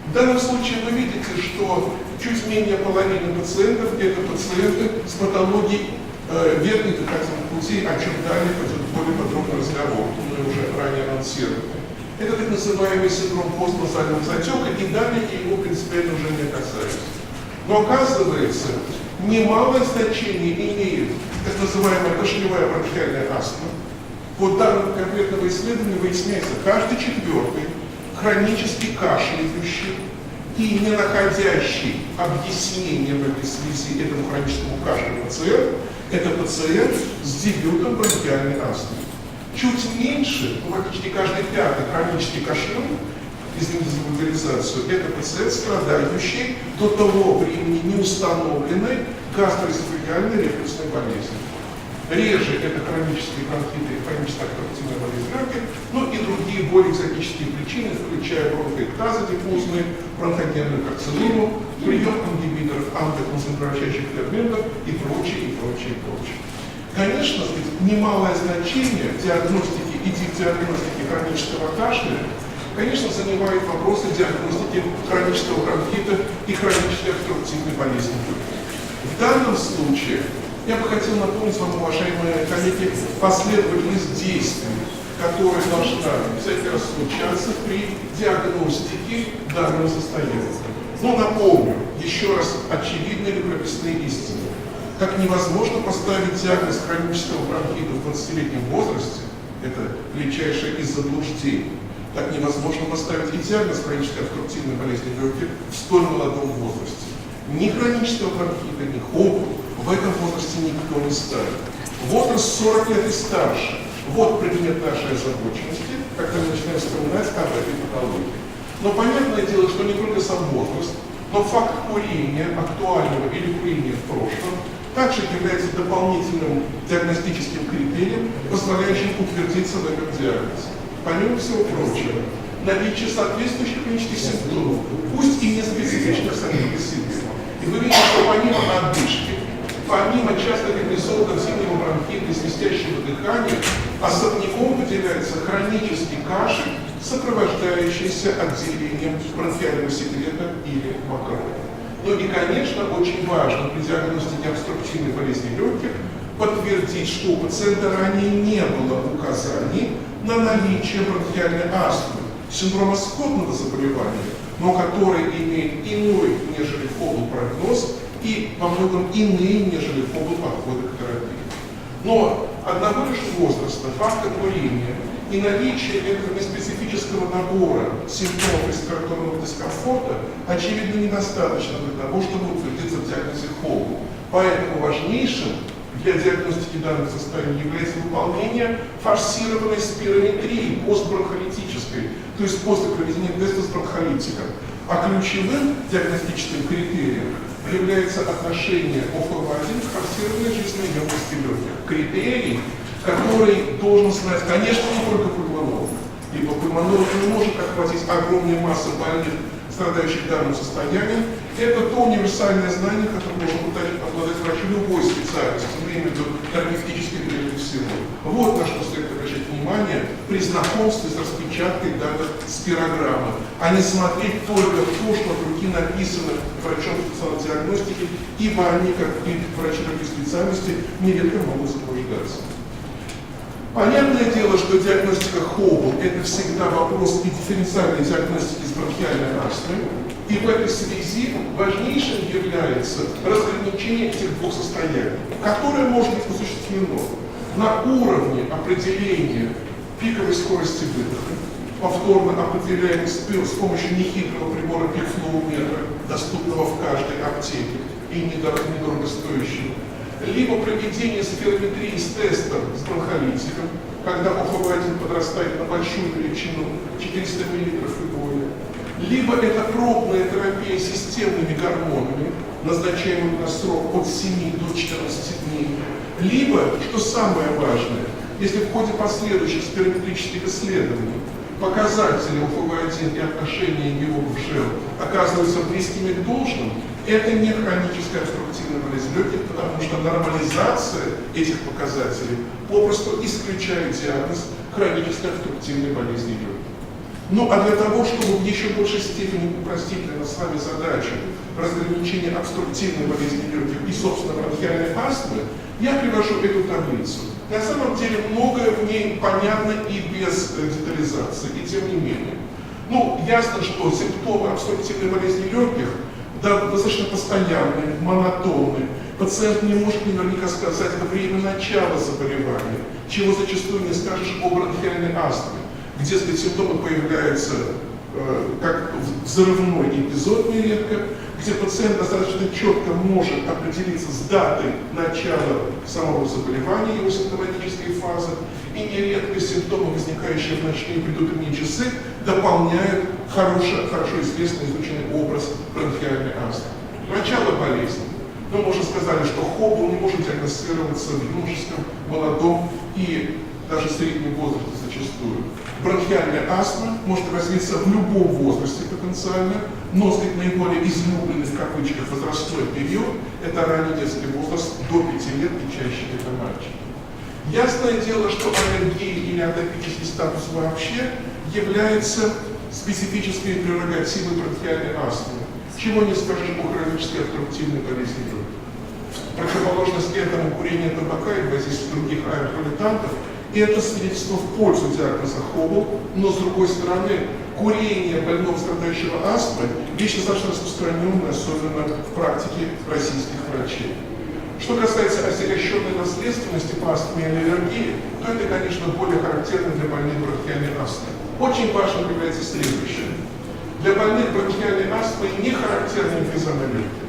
В данном случае вы видите, что чуть менее половины пациентов – это пациенты с патологией верхних дыхательных путей, о чем далее пойдет более подробный разговор, мы уже ранее анонсировали. Это так называемый синдром постнасального затека, и далее его принципиально уже не касается. Но оказывается, немалое значение имеет так называемая кашлевая бронхиальная астма. По данным конкретного исследования выясняется, каждый четвертый хронически кашляющий и не находящий объяснения в этой связи этому хроническому кашлю пациент – это пациент с дебютом бронхиальной астмы. Чуть меньше, практически каждый пятый хронический кашлюк, извините за вульгаризацию, это пациент, страдающий до того времени неустановленной гастроэзофагиальной рефлюксной болезнью. Реже это хронические бронхиты, хроническая обструктивная болезнь легких, ну и другие более экзотические причины, включая бронхоэктазы диффузные, бронхогенную карциному, прием ингибиторов ангиоконцентрирующих ферментов и прочее, и прочее, и прочее. Конечно, немалое значение в диагностике и диагностике хронического кашля, конечно, занимает вопросы диагностики хронического бронхита и хронической обструктивной болезни. В данном случае я бы хотел напомнить вам, уважаемые коллеги, последовательность действий, которая должна всякий раз случаться при диагностике данного состояния. Но напомню, еще раз, очевидные или прописные истины. Как невозможно поставить диагноз хронического бронхита в 20-летнем возрасте, это величайшее из заблуждений, так невозможно поставить и диагноз хронической обструктивной болезни легких в столь молодом возрасте. Ни хронического бронхита, ни хобу в этом возрасте никто не ставит. Возраст 40 лет и старше. Вот предмет нашей озабоченности, когда мы начинаем вспоминать об этой патологии. Но понятное дело, что не только сам возраст, но факт курения актуального или курения в прошлом также является дополнительным диагностическим критерием, позволяющим утвердиться в этом диагнозе. Помимо всего прочего, наличие соответствующих клинических симптомов, пусть и не специфичных самих по себе. И вы видите, что помимо одышки, помимо частых эпизодов зимнего бронхита и свистящего дыхания, особняком выделяется хронический кашель, сопровождающийся отделением бронхиального секрета или мокроты. Ну и, конечно, очень важно при диагностике обструктивной болезни легких подтвердить, что у пациента ранее не было указаний на наличие бронхиальной астмы, синдрома скотного заболевания, но который имеет иной, нежели фобул прогноз, и во многом иные, нежели фобул подхода к терапии. Но одного лишь возраста, факта курения и наличие этого неспецифического набора симптомов респираторного дискомфорта очевидно недостаточно для того, чтобы утвердиться в диагнозе хобу. Поэтому важнейшим для диагностики данных состояний является выполнение форсированной спирометрии постбронхолитической, то есть после проведения теста с бронхолитиком. А ключевым диагностическим критерием является отношение ОФВ-1 к форсированной жизненной емкости легких. Критерий, который должен знать, конечно, не только пульмонолог, ибо пульмонолог не может охватить огромную массу больных, страдающих данным состоянием. Это то универсальное знание, которое должен обладать врач любой специальности, я имею в виду терапевтической прежде всего. Вот на что следует обращать внимание при знакомстве с распечаткой данных спирограммы, а не смотреть только в то, что от руки написано врачом специальной диагностики, ибо они, как и врачи других специальностей, нередко могут заблуждаться. Понятное дело, что диагностика Хоббл – это всегда вопрос и дифференциальной диагностики с бронхиальной астмой. И в этой связи важнейшим является разграничение этих двух состояний, которое может быть осуществлено на уровне определения пиковой скорости выдоха, повторно определяемой с помощью нехитрого прибора пикфлоуметра, доступного в каждой аптеке и недорогостоящего, либо проведение спирометрии с тестом с бронхолитиком, когда ОФВ-1 подрастает на большую величину 400 мл и более, либо это пробная терапия системными гормонами, назначаемыми на срок от 7 до 14 дней, либо, что самое важное, если в ходе последующих спирометрических исследований показатели ОФВ-1 и отношения его к ЖЭЛ оказываются близкими к должным, это не хроническая обструктивная болезнь легких, потому что нормализация этих показателей попросту исключает диагноз хронической обструктивной болезни легких. Ну а для того, чтобы в еще большей степени упростить для нас с вами задачу разграничения обструктивной болезни легких и, собственно, бронхиальной астмы, я привожу эту таблицу. На самом деле многое в ней понятно и без детализации, и тем не менее. Ну, ясно, что симптомы обструктивной болезни легких достаточно постоянные, монотонные. Пациент не может наверняка сказать время начала заболевания, чего зачастую не скажешь о бронхиальной астме, где симптомы появляются как взрывной эпизод нередко, где пациент достаточно четко может определиться с датой начала самого заболевания, его симптоматической фазы, и нередко симптомы, возникающие в ночные предутренние часы, дополняют хорошо известный изученный образ бронхиальной астмы. Начало болезни. Ну, мы уже сказали, что Хоббл не может диагностироваться в юношеском, молодом и даже среднем возрасте зачастую. Бронхиальная астма может развиться в любом возрасте потенциально, но, сказать, наиболее излюбленный в кавычках возрастной период – это ранний детский возраст до 5 лет и чаще это мальчики. Ясное дело, что аллергия или атопический статус вообще является специфической прерогативой бронхиальной астмы, чего не скажешь о хронической обструктивной болезни легких. Противоположность этому курение табака и воздействие других аэрополитантов – это свидетельство в пользу диагноза Хоббл, но с другой стороны, курение больного, страдающего астмой, вещь достаточно распространенная, особенно в практике российских врачей. Что касается осирощенной наследственности по астме и аллергии, то это, конечно, более характерно для больных бронхиальной астмой. Очень важным является следующее. Для больных бронхиальной астмы не характерны эмфиземы легких.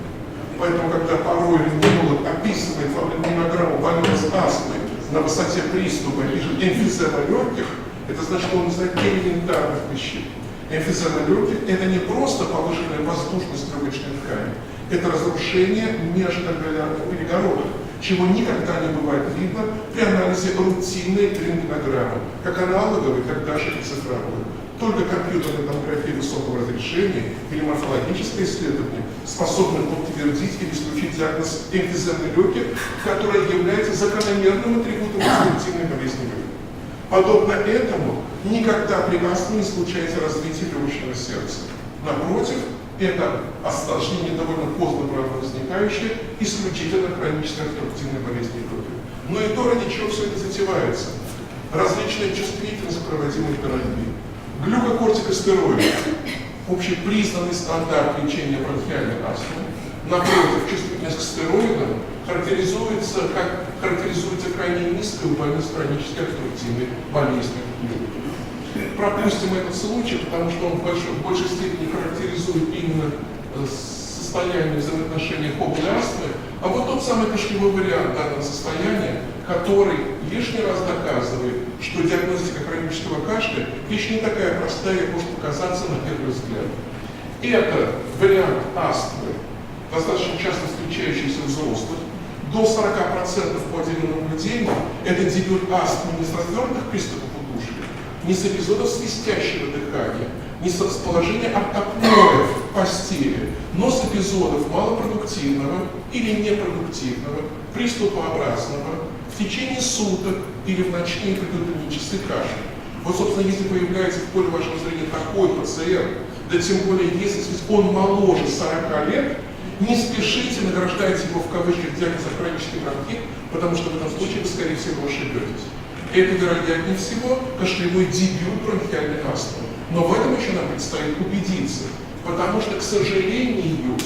Поэтому, когда порой рентгенолог описывает флебомиограмму больного с астмой на высоте приступа и пишет эмфизема легких, это значит, что он знает элементарных вещей. Эмфизема легких – это не просто повышенная воздушность легочной ткани, это разрушение межальвеолярных перегородок, чего никогда не бывает видно при анализе рутинной рентгенограммы, как аналоговой, так даже и цифровой. Только компьютерная томография высокого разрешения или морфологическое исследование способны подтвердить или исключить диагноз эмфиземы легких, которая является закономерным атрибутом обструктивной болезни легких. Подобно этому, никогда при астме не случается развитие легочного сердца. Напротив, это осложнение довольно поздно, правда, возникающее, исключительно хронической обструктивной болезни легких. Но и то, ради чего все это затевается. Различная чувствительность к проводимой терапии. Глюкокортикостероиды – общепризнанный стандарт лечения бронхиальной астмы. Напротив, чувствительность к стероидам характеризуется крайне низкой у больных с хронической обструктивной болезнью легких. Пропустим этот случай, потому что он в большей степени характеризует именно состояние взаимоотношений Хоббл и астмы, а вот тот самый кашлевой вариант данного состояния, который лишний раз доказывает, что диагностика хронического кашля вещь не такая простая, как может показаться на первый взгляд. Это вариант астмы, достаточно часто встречающийся у взрослых, до 40% по отдельному наблюдению, это дебют астмы не с развернутых приступов удушья, не с эпизодов свистящего дыхания, не с расположения апноэ в постели, но с эпизодов малопродуктивного или непродуктивного, приступообразного, в течение суток или в ночные предутренние часы кашля. Вот, собственно, если появляется в поле вашего зрения такой пациент, да тем более, если он моложе 40 лет, не спешите награждать его в кавычках диагнозом хронический бронхит, потому что в этом случае вы, скорее всего, ошибетесь. Это, вероятнее всего, кашлевой дебют бронхиальной астмы. Но в этом еще нам предстоит убедиться, потому что, к сожалению,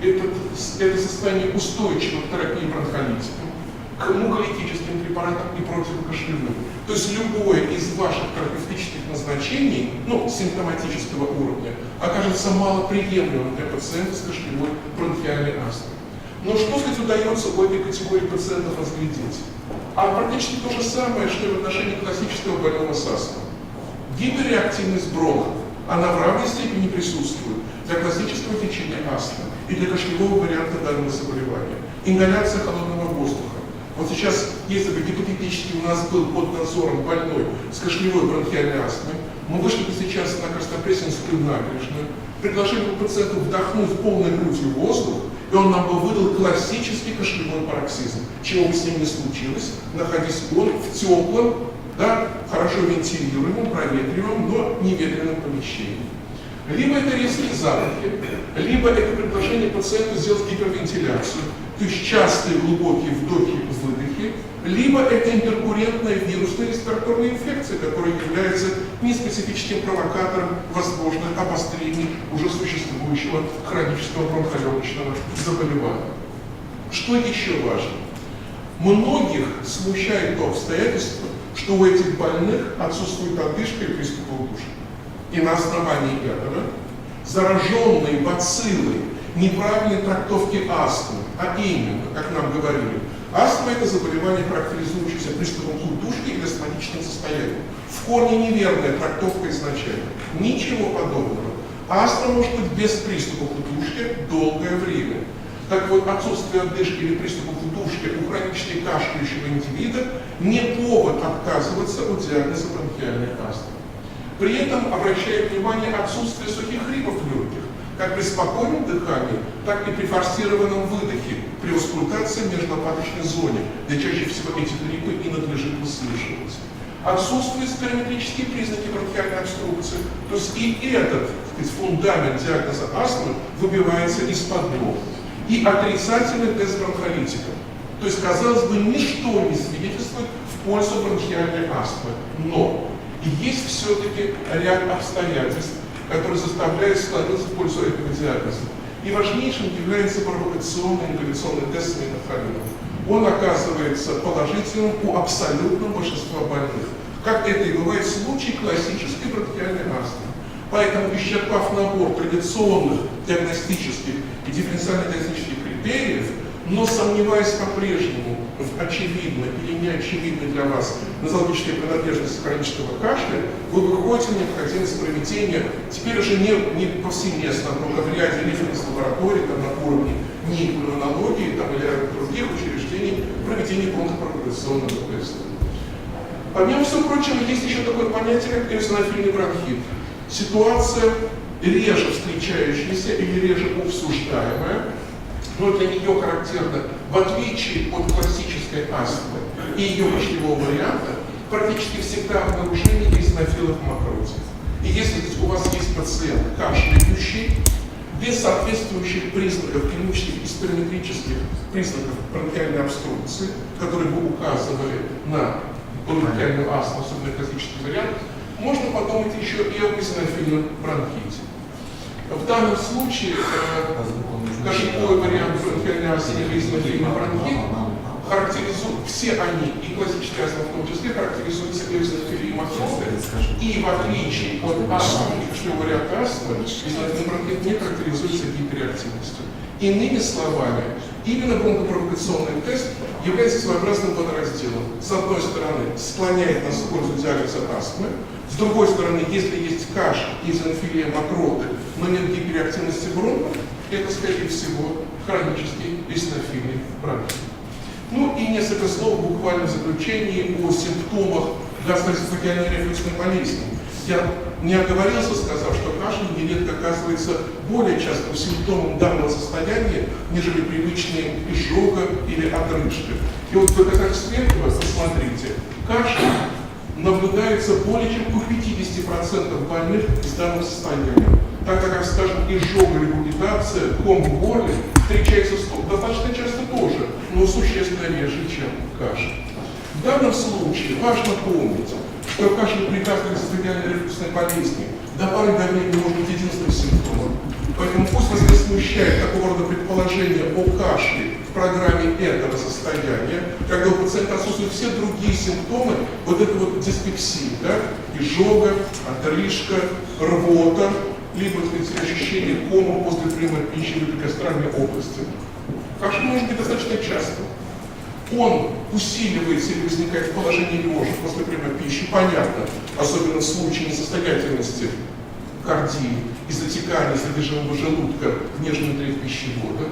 это состояние устойчиво к терапии бронхолитиком, к муколитическим препаратам и противокашлевым. То есть любое из ваших терапевтических назначений, симптоматического уровня, окажется малоприемлемым для пациента с кашлевой бронхиальной астмой. Но что, кстати, удается у этой категории пациентов разглядеть? А практически то же самое, что и в отношении классического больного с астмой. Гиперреактивность бронхов, она в равной степени присутствует для классического течения астмы и для кашлевого варианта данного заболевания. Ингаляция холодного воздуха. Вот сейчас, если бы гипотетически у нас был под надзором больной с кашлевой бронхиальной астмой, мы вышли бы сейчас на Краснопресненскую набережную, предложили бы пациенту вдохнуть полной грудью воздух, и он нам бы выдал классический кашлевой пароксизм, чего бы с ним не случилось, находясь он в теплом, хорошо хорошо вентилируемом, проветриваемом, но неветренном помещении. Либо это резкие запахи, либо это предложение пациенту сделать гипервентиляцию, то есть частые глубокие вдохи и выдохи, либо это интеркуррентная вирусная респираторная инфекция, которая является неспецифическим провокатором возможных обострений уже существующего хронического бронхолегочного заболевания. Что еще важно? Многих смущает то обстоятельство, что у этих больных отсутствует одышка и приступы удушья. И на основании этого зараженные бациллы неправильной трактовки астмы, а именно, как нам говорили, астма – это заболевание, характеризующееся приступом удушья или астматичным состоянием. В корне неверная трактовка изначально. Ничего подобного. Астма может быть без приступов удушья долгое время. Так вот, отсутствие одышки или приступов удушья у хронически кашляющего индивида не повод отказываться от диагноза бронхиальной астмы. При этом обращаю внимание отсутствие сухих хрипов легких, как при спокойном дыхании, так и при форсированном выдохе, при аускультации в межлопаточной зоне, где чаще всего эти хрипы и надлежит выслушивать. Отсутствуют спирометрические признаки бронхиальной обструкции, то есть и этот, так сказать, фундамент диагноза астмы выбивается из-под ног. И отрицательный тест бронхолитика. То есть, казалось бы, ничто не свидетельствует в пользу бронхиальной астмы. Но есть все-таки ряд обстоятельств, которые заставляют становиться в пользу этого диагноза. И важнейшим является провокационный ингаляционный тест с метофорином. Он оказывается положительным у абсолютного большинства больных. Как это и бывает в случае классической бронхиальной астмы. Поэтому, исчерпав набор традиционных диагностических и дифференциально-диагностических критериев, но сомневаясь по-прежнему в очевидной или неочевидной для вас нозологической принадлежности хронического кашля, вы выходите на необходимость проведения, теперь уже не повсеместно, но в ряде референс-лабораторий, там, на уровне НИИ пульмонологии там, или других учреждений, проведения бронхопровокационного теста. Помимо всего прочего, есть еще такое понятие, как эозинофильный бронхит. Ситуация реже встречающаяся или реже обсуждаемая, но для нее характерно, в отличие от классической астмы и ее кашлевого варианта, практически всегда обнаружение эозинофилов мокроти. И если у вас есть пациент кашляющий, без соответствующих признаков, клинических и спирометрических признаков бронхиальной обструкции, которые бы указывали на бронхиальную астму, особенно классический вариант, можно подумать еще и об эозинофильном бронхите. В данном случае кашлевой вариант бронхиальной астмы или эозинофильный бронхит характеризуют, все они, и классическая астма в том числе, характеризуются эозинофилией мокроты, и в отличие от астмы, кашлевого варианта астмы, эозинофильный бронхит не характеризуется гиперактивностью. Иными словами, именно бронхопровокационный тест является своеобразным водоразделом. С одной стороны, склоняет нас в пользу диагноза астмы, с другой стороны, если есть кашель, эозинофилия мокроты, но нет гиперактивности бронхов, это, скорее всего, хронический эозинофильный бронхит. Ну и несколько слов буквально в заключении о симптомах гастроэзофагиальной рефлюксной болезни. Я не оговорился, сказав, что кашель нередко оказывается более частым симптомом данного состояния, нежели привычные изжога или отрыжка. И вот в доказательстве этого, посмотрите, кашель наблюдается более чем у 50% больных с данным состоянием. Так как, скажем, изжога, регургитация, ком в горле встречается достаточно часто тоже, но существенно реже, чем кашель. В данном случае важно помнить, что кашель при гастроэзофагиальной рефлюксной болезни до пары давления может быть единственным симптомом. Поэтому пусть вас не смущает такого рода предположение о кашле в программе этого состояния, когда у пациента отсутствуют все другие симптомы, вот это вот диспепсия, да? Изжога, отрыжка, рвота, либо, так сказать, ощущение кома после приема пищи в гастральной области. Кашель может быть достаточно часто. Он усиливается или возникает в положении лежа после приема пищи, понятно, особенно в случае несостоятельности кардии и затекания содержимого желудка в нижнюю треть пищевода,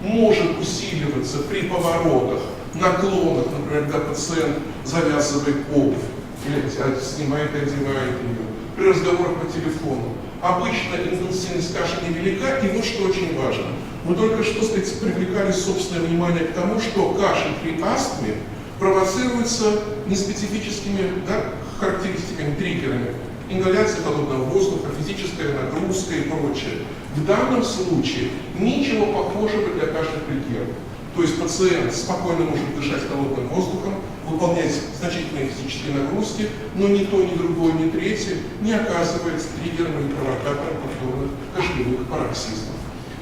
может усиливаться при поворотах, наклонах, например, когда пациент завязывает обувь, или снимает и одевает ее, при разговорах по телефону. Обычно интенсивность кашля невелика, и вот что очень важно. Мы только что, кстати, привлекали собственное внимание к тому, что кашель при астме провоцируется неспецифическими характеристиками, триггерами. Ингаляция холодного воздуха, физическая нагрузка и прочее. В данном случае ничего похожего для кашля предела. То есть пациент спокойно может дышать холодным воздухом, выполнять значительные физические нагрузки, но ни то, ни другое, ни третье не оказывается триггером или провокатором повторных кашлевых пароксизмов.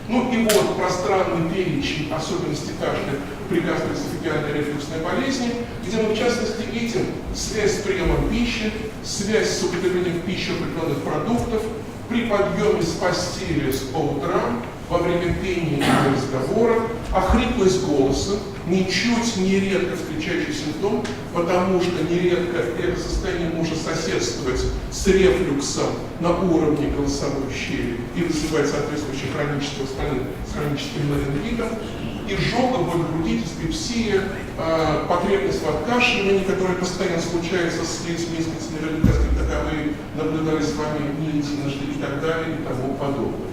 Ну и вот пространный перечень особенностей кашля при гастроэзофагиальной рефлюксной болезни, где мы в частности видим связь с приемом пищи, связь с употреблением в пищу определенных продуктов, при подъеме с постели по утрам, во время пения или разговора, а хриплость голоса ничуть не редко встречающий симптом, потому что нередко это состояние может соседствовать с рефлюксом на уровне голосовой щели и вызывать соответствующий хронический воспаление с хроническим ларингитом, изжога, боль в груди, диспепсия, потребность в откашливании, которая постоянно случается с людьми, наверняка таковые наблюдали с вами не единожды и так далее и тому подобное.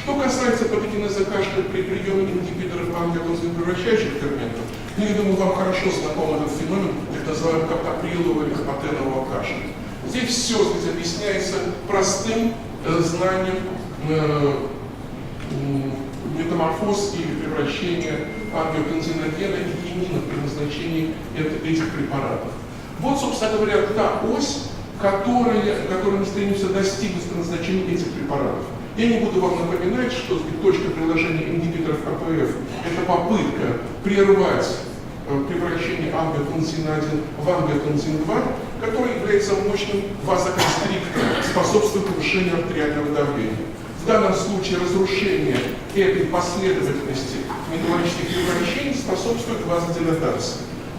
Что касается патогенеза кашля при приеме ингибиторов ангиотензин-превращающих ферментов, я думаю, вам хорошо знаком этот феномен, так называемого каприлового или капотенового кашля. Здесь все объясняется простым знанием метаморфоз или превращения ангиотензиногена и хинина при назначении этих препаратов. Вот, собственно говоря, та ось, которой мы стремимся достигнуть при назначении этих препаратов. Я не буду вам напоминать, что точка приложения ингибиторов КПФ – это попытка прервать превращение ангиотензина-1 в ангиотензин-2, который является мощным вазоконстриктором, способствует повышению артериального давления. В данном случае разрушение этой последовательности метаболических превращений способствует вазодилатации.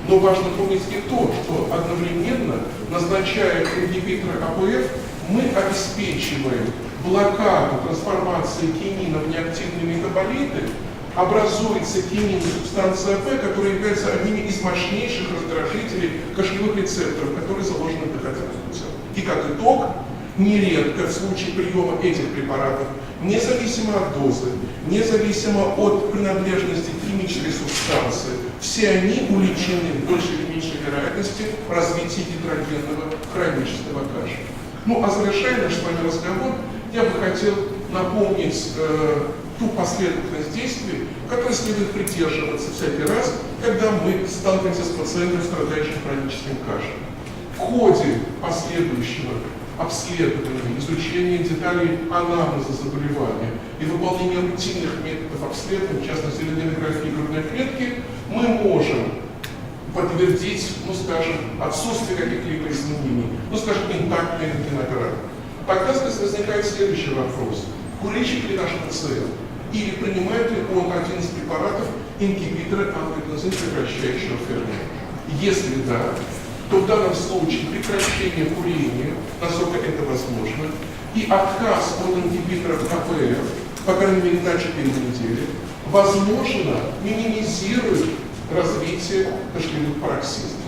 Но важно помнить и то, что одновременно, назначая ингибиторы АПФ, мы обеспечиваем блокаду трансформации кинина в неактивные метаболиты, образуется кининная субстанция П, которая является одним из мощнейших раздражителей кашлевых рецепторов, которые заложены в дыхательном пути. И как итог, нередко в случае приема этих препаратов, независимо от дозы, независимо от принадлежности химической субстанции, все они уличены в большей или меньшей вероятности развития гидрогенного хронического кашля. Ну а завершая наш с вами разговор, я бы хотел напомнить ту последовательность действий, которой следует придерживаться всякий раз, когда мы сталкиваемся с пациентом, страдающим хроническим кашлем. В ходе последующего обследования, изучения деталей анамнеза заболевания и выполнения рутинных методов обследования, в частности рентгенографии грудной клетки, мы можем подтвердить, ну скажем, отсутствие каких-либо изменений, ну скажем, интактная рентгенография. Тогда возникает следующий вопрос. Курильщик ли наш пациент? Или принимает ли он один из препаратов ингибитора ангиотензин превращающего фермента? Если да, то в данном случае прекращение курения, насколько это возможно, и отказ от ингибиторов АПФ, по крайней мере, на 4 недели, возможно, минимизирует развитие кашлевых пароксизмов.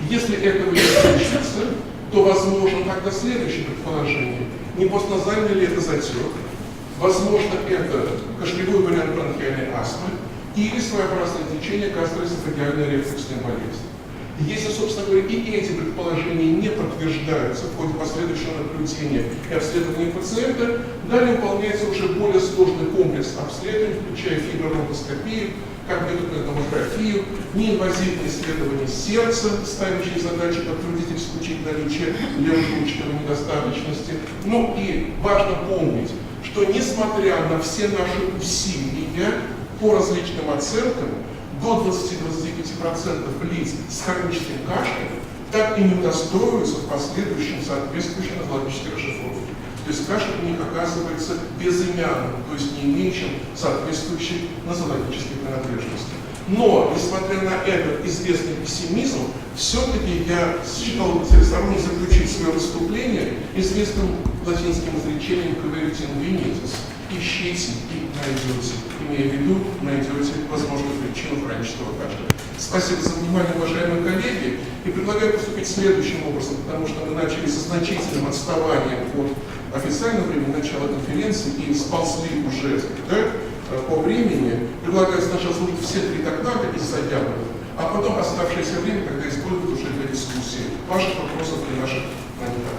Если этого не случится, то возможно тогда следующее предположение. Не постназальный ли это затек, возможно, это кашлевой вариант бронхиальной астмы или своеобразное течение гастроэзофагиальной рефлюксной болезни. Если, собственно говоря, и эти предположения не подтверждаются в ходе последующего наблюдения и обследования пациента, далее выполняется уже более сложный комплекс обследований, включая фибророскопию, компьютерную томографию, неинвазивные исследования сердца, ставящие задачи подтвердить исключить наличие левожелудочковой недостаточности. Ну и важно помнить, что несмотря на все наши усилия по различным оценкам, до 20-25% лиц с хроническим кашлем так и не удостоиваются в последующем соответствующей нозологической расшифровке. То есть кашель у них оказывается безымянным, то есть не имеющим соответствующей нозологической принадлежности. Но, несмотря на этот известный пессимизм, все-таки я считал целесообразно заключить свое выступление известным латинским изречением «Quaeriti invenitus» – ищите и найдете, имея в виду, найдете возможную причину хронического кашля. Спасибо за внимание, уважаемые коллеги, и предлагаю поступить следующим образом, потому что мы начали со значительным отставанием от официального времени начала конференции и сползли уже по времени. Предлагаю сначала слушать все 3 доклада из заявленных, а потом оставшееся время тогда использовать уже для дискуссии ваших вопросов и наших комментариев.